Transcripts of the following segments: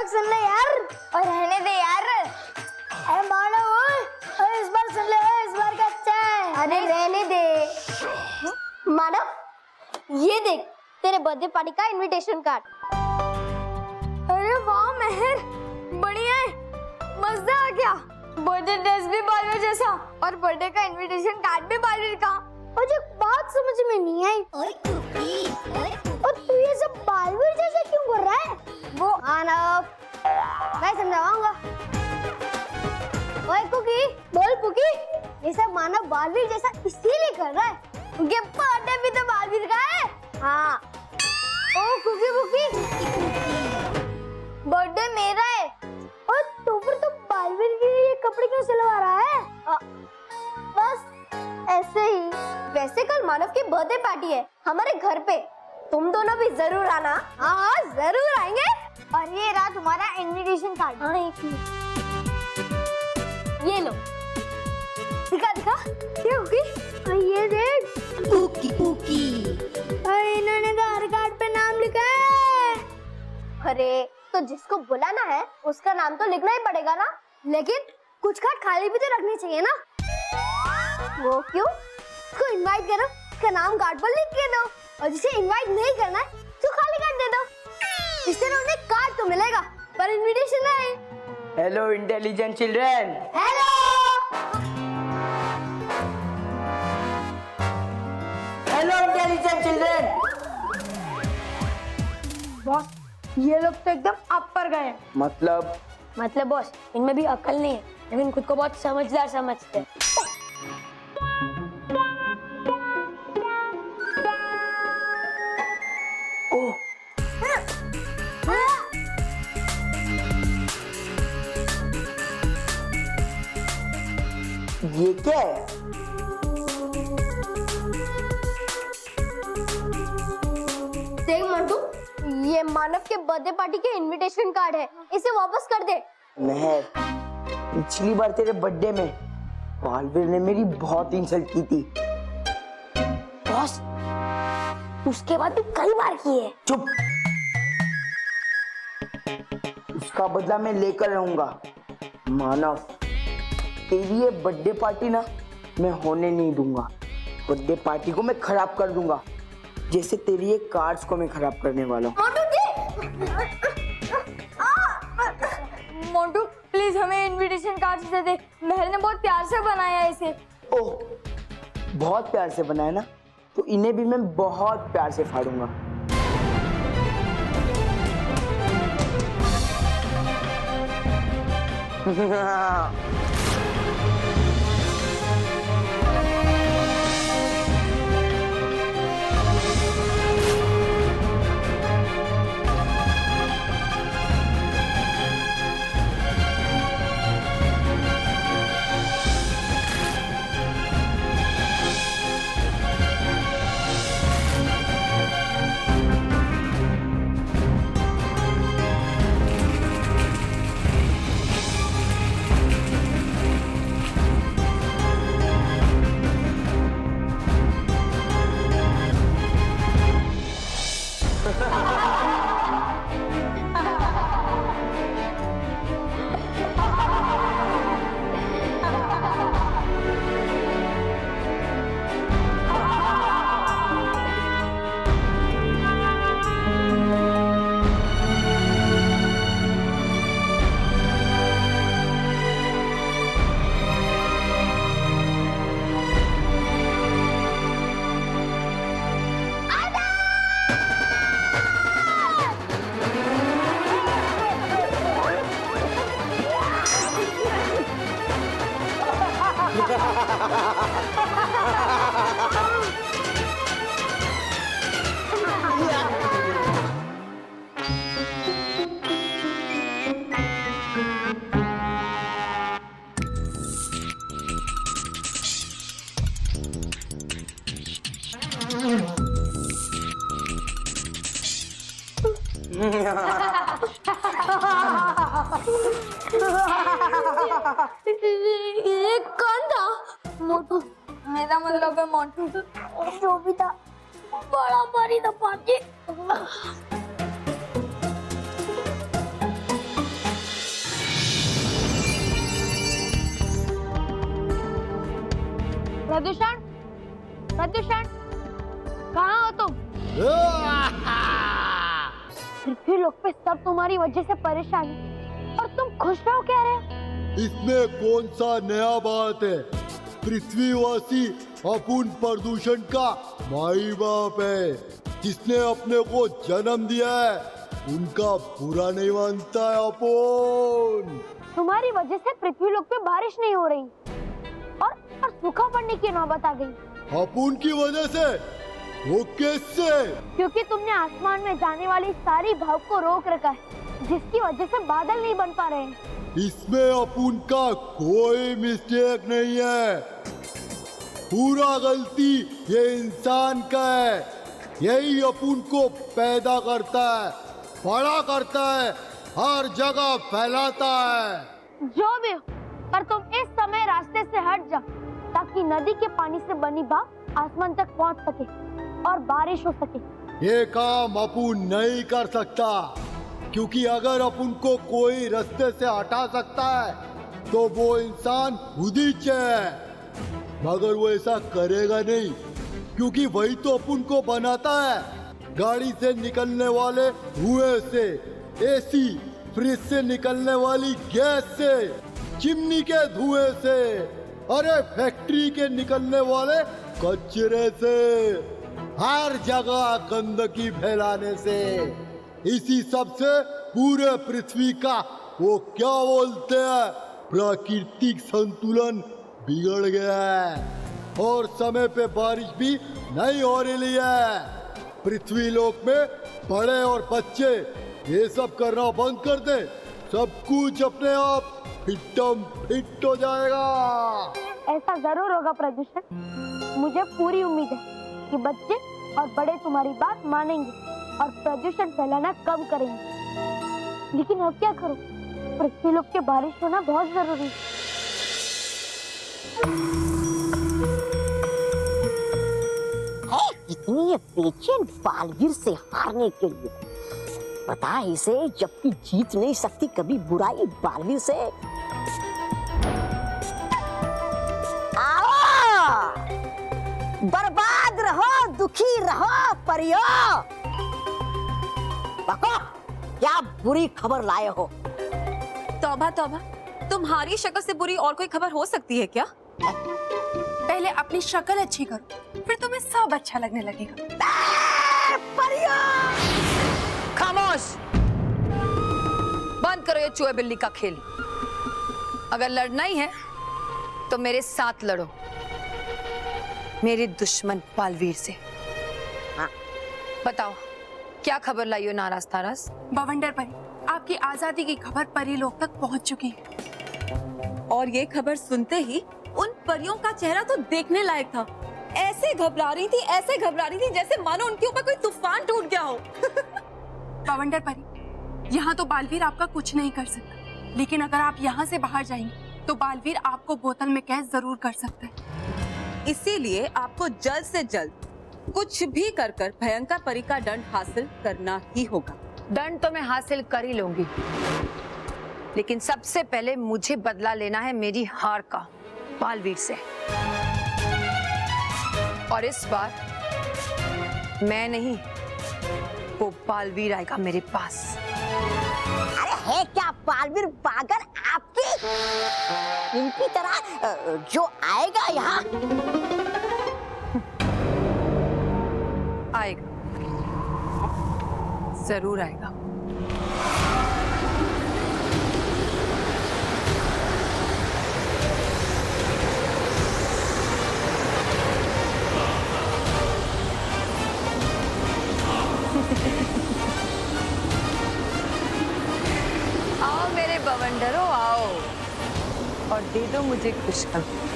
सुन ले यार। और रहने दे यार। अरे मानव, अरे इस बार सुन ले, इस बार का अच्छा है। अरे रहने दे मानव, ये देख तेरे बर्थडे पार्टी का इनविटेशन कार्ड। अरे वाह मेहर, बढ़िया है, मजा आ गया। बर्थडे ड्रेस भी बालवीर जैसा और बर्थडे का इनविटेशन कार्ड भी बालवीर का। मुझे बात समझ में नहीं आई, और तू ये सब बालवीर जैसे क्यों कर रहा है? वो मानव, मैं समझाऊंगा। ओए कुकी, बोल कुकी, ये सब मानव बालवीर जैसा इसीलिए कर रहा है क्योंकि बर्थडे भी तो बालवीर का है। हाँ। ओ कुकी कुकी, बर्थडे मेरा है। और तो फिर तो बालवीर के लिए कपड़े क्यों सिलवा रहा है? बस ऐसे ही। वैसे कल मानव की बर्थडे पार्टी है हमारे घर पे, तुम दोनों भी जरूर आना। हाँ जरूर आएंगे। और ये रहा तुम्हारा इनविटेशन कार्ड। हाँ एक मिनट, ये लो। दिखा दिखा, ये कुकी, ये देख कुकी कुकी। इन्होंने तो हर कार्ड पे नाम लिखा है। अरे तो जिसको बुलाना है उसका नाम तो लिखना ही पड़ेगा ना। लेकिन कुछ कार्ड खाली भी तो रखने चाहिए ना। वो क्यों? उसको इनवाइट करो, उसका नाम कार्ड पर लिख के दो, और जिसे इनवाइट नहीं करना है तो खाली कार्ड दे दो। इस तरह उन्हें कार्ड तो मिलेगा पर इनविटेशन नहीं। Hello intelligent children. Hello. Hello intelligent children. Boss, ये लोग तो एकदम अपर गए। मतलब बॉस, इनमें भी अकल नहीं है लेकिन खुद को बहुत समझदार समझते हैं। ओह, ये क्या है? देख मंटू, ये मानव के बर्थडे पार्टी के इनविटेशन कार्ड है, इसे वापस कर दे। महर, पिछली बार तेरे बर्थडे में बालवीर ने मेरी बहुत इंसल्ट की थी। बॉस, उसके बाद भी कई बार की है। चुप। उसका बदला मैं लेकर रहूंगा। मानव, तेरी ये बर्थडे पार्टी ना मैं होने नहीं दूंगा। बर्थडे पार्टी को मैं खराब कर दूंगा, जैसे तेरी ये कार्ड्स को मैं खराब करने वाला हूँ। मोंटू प्लीज हमें इनविटेशन कार्ड दे दे, महल ने बहुत प्यार से बनाया है इसे। ओह, बहुत प्यार से बनाया ना, तो इन्हें भी मैं बहुत प्यार से फाड़ूंगा। ये कौन था? मोटू, मेरा मतलब है मोटू। जो भी था, बड़ा भारी था पार्टी। प्रदूषण, प्रदूषण, कहाँ हो तुम? पृथ्वी लोक पे सब तुम्हारी वजह से परेशान है और तुम खुश रहो कह रहे हो? इसमें कौन सा नया बात है? पृथ्वीवासी अपूर्ण प्रदूषण का माई बाप है। जिसने अपने को जन्म दिया है उनका बुरा नहीं मानता है अपूर्ण। तुम्हारी वजह से पृथ्वी लोक पे बारिश नहीं हो रही और सूखा पड़ने की नौबत आ गई। अपूर्ण की वजह से? वो कैसे? क्योंकि तुमने आसमान में जाने वाली सारी भाप को रोक रखा है, जिसकी वजह से बादल नहीं बन पा रहे हैं। इसमें अपूर्ण का कोई मिस्टेक नहीं है। पूरा गलती ये इंसान का है। यही अपूर्ण को पैदा करता है, बड़ा करता है, हर जगह फैलाता है। जो भी हो, पर तुम इस समय रास्ते से हट जाओ ताकि नदी के पानी से बनी भाप आसमान तक पहुंच सके और बारिश हो सके। ये काम अपूर्ण नहीं कर सकता, क्योंकि अगर अपूर्ण को कोई रास्ते से हटा सकता है तो वो इंसान उदीच है। मगर वो ऐसा करेगा नहीं, क्योंकि वही तो अपूर्ण को बनाता है। गाड़ी से निकलने वाले धुएं से, एसी, फ्रिज से निकलने वाली गैस से, चिमनी के धुएं से, अरे फैक्ट्री के निकलने वाले कचरे से, हर जगह गंदगी फैलाने से। इसी सब से पूरे पृथ्वी का वो क्या बोलते हैं, प्राकृतिक संतुलन बिगड़ गया है और समय पे बारिश भी नहीं हो रही है। पृथ्वी लोक में बड़े और बच्चे ये सब करना बंद कर दे, सब कुछ अपने आप फिटम फिट हो जाएगा। ऐसा जरूर होगा प्रदूषण। मुझे पूरी उम्मीद है कि बच्चे और बड़े तुम्हारी बात मानेंगे और प्रदूषण फैलाना कम करेंगे। लेकिन अब क्या करो, पृथ्वी लोक के बारिश होना बहुत जरूरी है। इतनी बेचैन बालवीर से हारने के लिए, पता है इसे जबकि जीत नहीं सकती कभी बुराई बालवीर से। आओ, बर्बाद रहो, दुखी रहो परियो। बको, क्या बुरी खबर लाए हो? तौबा तौबा, तुम्हारी शक्ल से बुरी और कोई खबर हो सकती है क्या? पहले अपनी शक्ल अच्छी करो, फिर तुम्हें सब अच्छा लगने लगेगा। खामोश, बंद करो ये चूहे बिल्ली का खेल। अगर लड़ना ही है तो मेरे साथ लड़ो, मेरे दुश्मन बालवीर से। हाँ। बताओ क्या खबर लाई हो नाराज तारास? बवंडर परी, आपकी आजादी की खबर परी लोक तक पहुंच चुकी है। और ये खबर सुनते ही उन परियों का चेहरा तो देखने लायक था। ऐसे घबरा रही थी, ऐसे घबरा रही थी जैसे मानो उनके ऊपर कोई तूफान टूट गया हो। बवंडर परी, यहाँ तो बालवीर आपका कुछ नहीं कर सकता, लेकिन अगर आप यहाँ से बाहर जाएंगे तो बालवीर आपको बोतल में कैद जरूर कर सकता है। इसीलिए आपको जल्द से जल्द कुछ भी कर कर भयंकर परी का दंड हासिल करना ही होगा। दंड तो मैं हासिल कर ही लूंगी, लेकिन सबसे पहले मुझे बदला लेना है मेरी हार का बालवीर से। और इस बार मैं नहीं, वो बालवीर आएगा मेरे पास। अरे है क्या बालवीर पागल आपकी? इनकी तरह जो आएगा यहाँ आएगा, जरूर आएगा। आओ मेरे बवंडरों, आओ और दे दो मुझे खुशखबरी।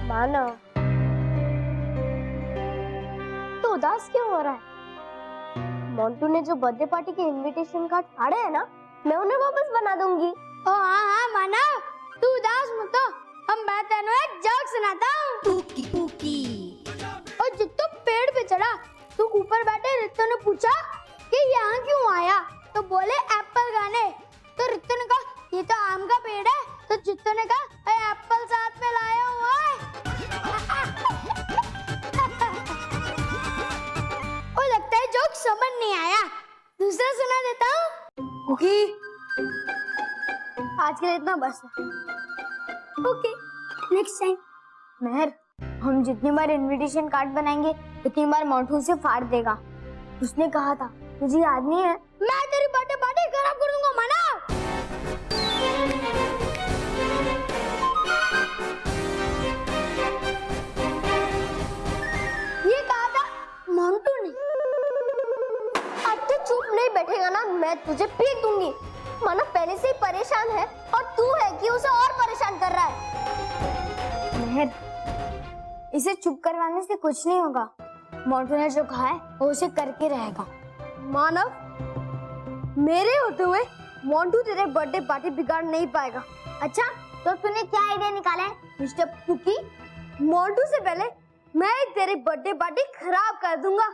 मानो उदास क्यों हो रहा है? मोंटू ने जो बर्थडे पार्टी के इनविटेशन कार्ड फाड़े हैं ना, मैं उन्हें वापस बना दूंगी। ओ हाँ हाँ मानव, तू उदास मत हो, हम मैं तेनू एक जोक सुनाता हूँ। और जब तू पेड़ पे चढ़ा तो ऊपर बैठे रित्तो ने पूछा कि यहाँ क्यों आया, तो बोले एप्पल खाने। तो रित्तो ने कहा ये तो आम का पेड़ है, तो जित्तो ने कहा एप्पल साथ में लाया हुआ है। ओ लगता है जोक समझ नहीं आया, दूसरा सुना देता हूँ। कुकी, आज के लिए इतना बस है। Okay, next time. मेहर, हम जितनी बार इनविटेशन कार्ड बनाएंगे उतनी बार मोंटू उसे फाड़ देगा। उसने कहा था, तुझे याद नहीं है? मैं तेरी बर्थडे पार्टी खराब कर दूंगा माना। ये कहा था मोंटू ने। अब तो चुप नहीं बैठेगा ना, मैं तुझे पीट दूंगी। माना पहले से ही परेशान है और तू है कि उसे और परेशान कर रहा है। मेहर, इसे चुप करवाने से कुछ नहीं होगा। मोंटू ने जो कहा है वो उसे करके रहेगा। मानव, मेरे होते हुए मोंटू तेरे बर्थडे पार्टी बिगाड़ नहीं पाएगा। अच्छा, तो तूने क्या आइडिया निकाला है? मिस्टर कुकी, मोंटू से पहले मैं तेरी बर्थडे पार्टी खराब कर दूंगा।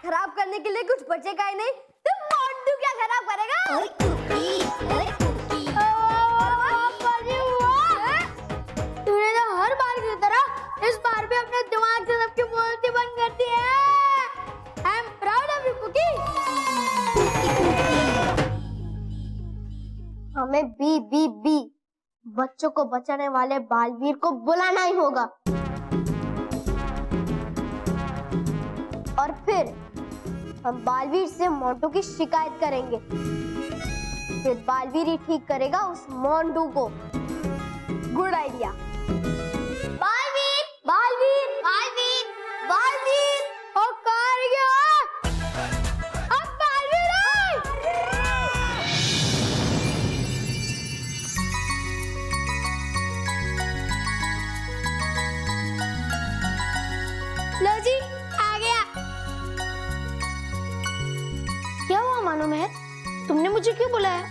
खराब करने के लिए कुछ बचेगा ही नहीं, तो मोंटू क्या खराब करेगा? तूने तो हर बार की तरह इस बार भी अपने दिमाग से सबकी बोलती बंद कर दी है। I am proud of you cookie. हमें बी बच्चों को बचाने वाले बालवीर को बुलाना ही होगा। और फिर हम बालवीर से मोंटू की शिकायत करेंगे। फिर बालवीर ही ठीक करेगा उस मोंटू को। Good idea. बालवीर, बालवीर, बालवीर, बालवीर, ओ कार गया। अब बालवीर आए। लो जी, आ गया। क्या हुआ मानो मेहर, तुमने मुझे क्यों बुलाया?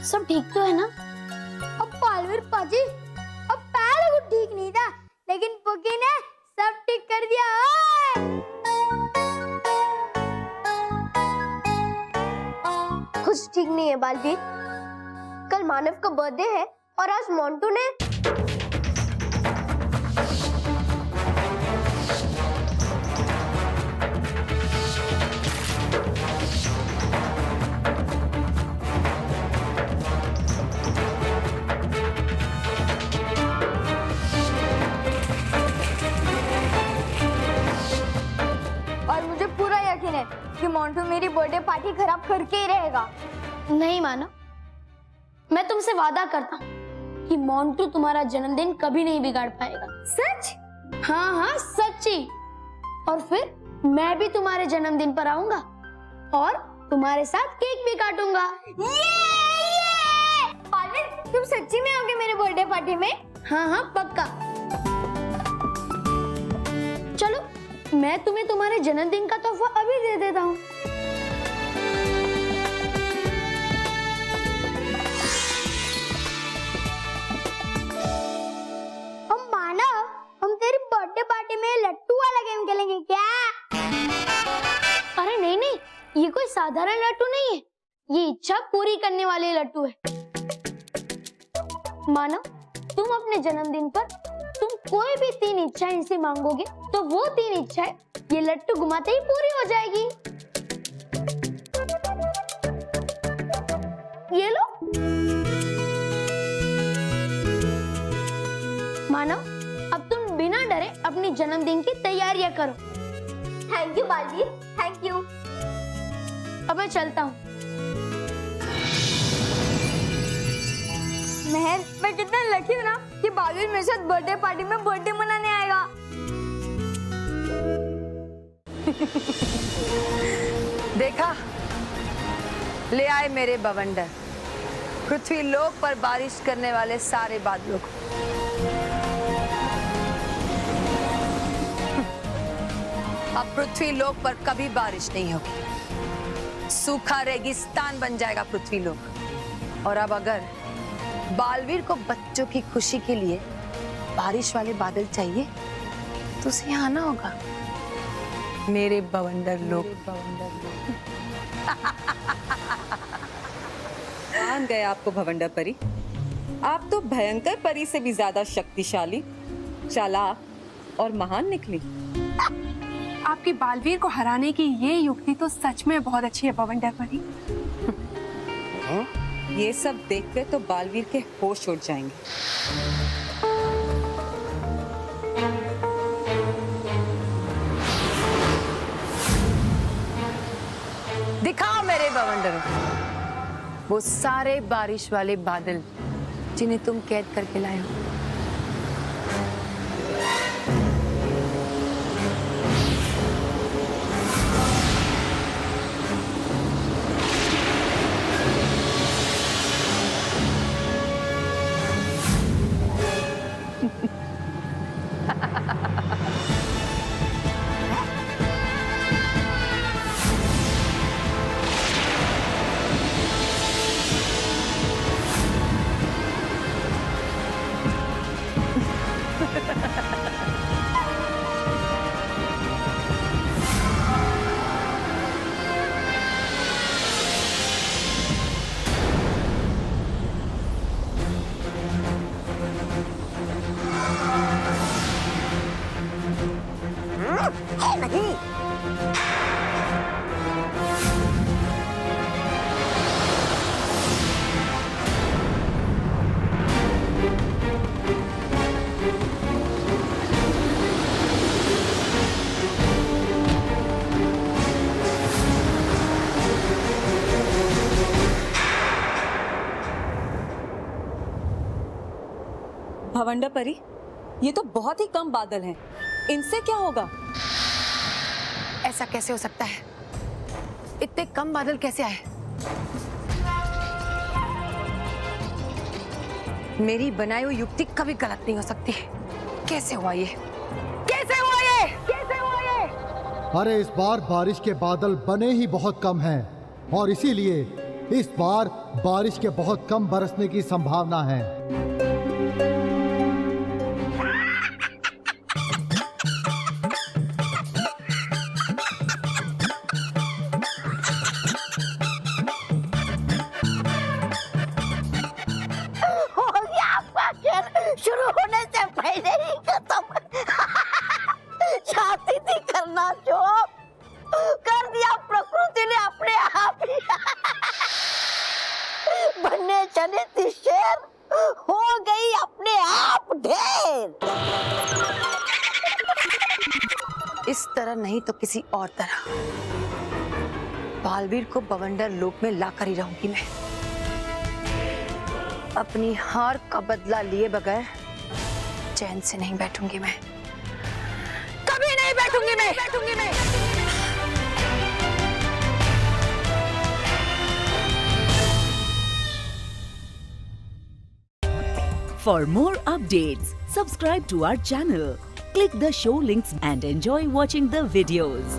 सब ठीक तो है ना? अब पालवीर पाजी, अब पहले कुछ ठीक नहीं था, लेकिन पुकी ने सब ठीक कर दिया। कुछ ठीक नहीं है बालवीर। कल मानव का बर्थडे है और आज मोंटू ने कि मोंटू मेरी बर्थडे पार्टी खराब करके ही रहेगा। नहीं मानो, मैं तुमसे वादा करता हूँ कि मोंटू तुम्हारा जन्मदिन कभी नहीं बिगाड़ पाएगा। सच? हाँ हाँ सच्ची। और फिर मैं भी तुम्हारे जन्मदिन पर आऊंगा और तुम्हारे साथ केक भी काटूंगा। पालवीर, तुम सच्ची में आओगे मेरे बर्थडे पार्टी में? हाँ हाँ पक्का। चलो, मैं तुम्हें तुम्हारे जन्मदिन का तोहफा अभी दे देता हूँ। हम मानव, हम तेरी बर्थडे पार्टी में लट्टू वाला गेम खेलेंगे क्या? अरे नहीं नहीं, ये कोई साधारण लट्टू नहीं है, ये इच्छा पूरी करने वाले लट्टू है। मानव, तुम अपने जन्मदिन पर तुम कोई भी 3 इच्छाएं इनसे मांगोगे तो वो 3 इच्छाएं ये लट्टू घुमाते ही पूरी हो जाएगी। ये लो। मानव, अब तुम बिना डरे अपनी जन्मदिन की तैयारियां करो। Thank you Baalveer, thank you. अब मैं चलता हूँ। मेहर, मैं कितना लकी हूँ ना कि बालवीर मेरे साथ बर्थडे पार्टी में बर्थडे मनाने आएगा। देखा, ले आए मेरे बवंडर, पृथ्वी लोक पर बारिश करने वाले सारे बादलों को। अब पृथ्वी लोक पर कभी बारिश नहीं होगी, सूखा रेगिस्तान बन जाएगा पृथ्वी लोक। और अब अगर बालवीर को बच्चों की खुशी के लिए बारिश वाले बादल चाहिए तो उसे यहाँ आना होगा मेरे बवंडर लोक। मान गए आपको भवंडर परी। आप तो भयंकर परी से भी ज्यादा शक्तिशाली, चालाक और महान निकली। आपकी बालवीर को हराने की ये युक्ति तो सच में बहुत अच्छी है बवंडर परी। ये सब देखकर तो बालवीर के होश उड़ जाएंगे। दिखाओ मेरे बवंडरों वो सारे बारिश वाले बादल जिन्हें तुम कैद करके लाए हो। है नहीं। भवंडर परी, ये तो बहुत ही कम बादल हैं। इनसे क्या होगा? ऐसा कैसे हो सकता है? इतने कम बादल कैसे आए? मेरी बनाई हुई युक्ति कभी गलत नहीं हो सकती। कैसे हुआ ये? कैसे हुआ ये? कैसे हुआ ये? अरे इस बार बारिश के बादल बने ही बहुत कम हैं और इसीलिए इस बार बारिश के बहुत कम बरसने की संभावना है। शुरू होने से पहले ही खत्म। चाहती थी करना जो कर दिया प्रकृति ने अपने आप ही। बनने चली थी शेर, हो गई अपने आप ढेर। इस तरह नहीं तो किसी और तरह बालवीर को बवंडर लोक में लाकर ही रहूंगी मैं। अपनी हार का बदला लिए बगैर चैन से नहीं बैठूंगी मैं। कभी नहीं बैठूंगी मैं। For more updates, subscribe to our channel, click the show links and enjoy watching the videos.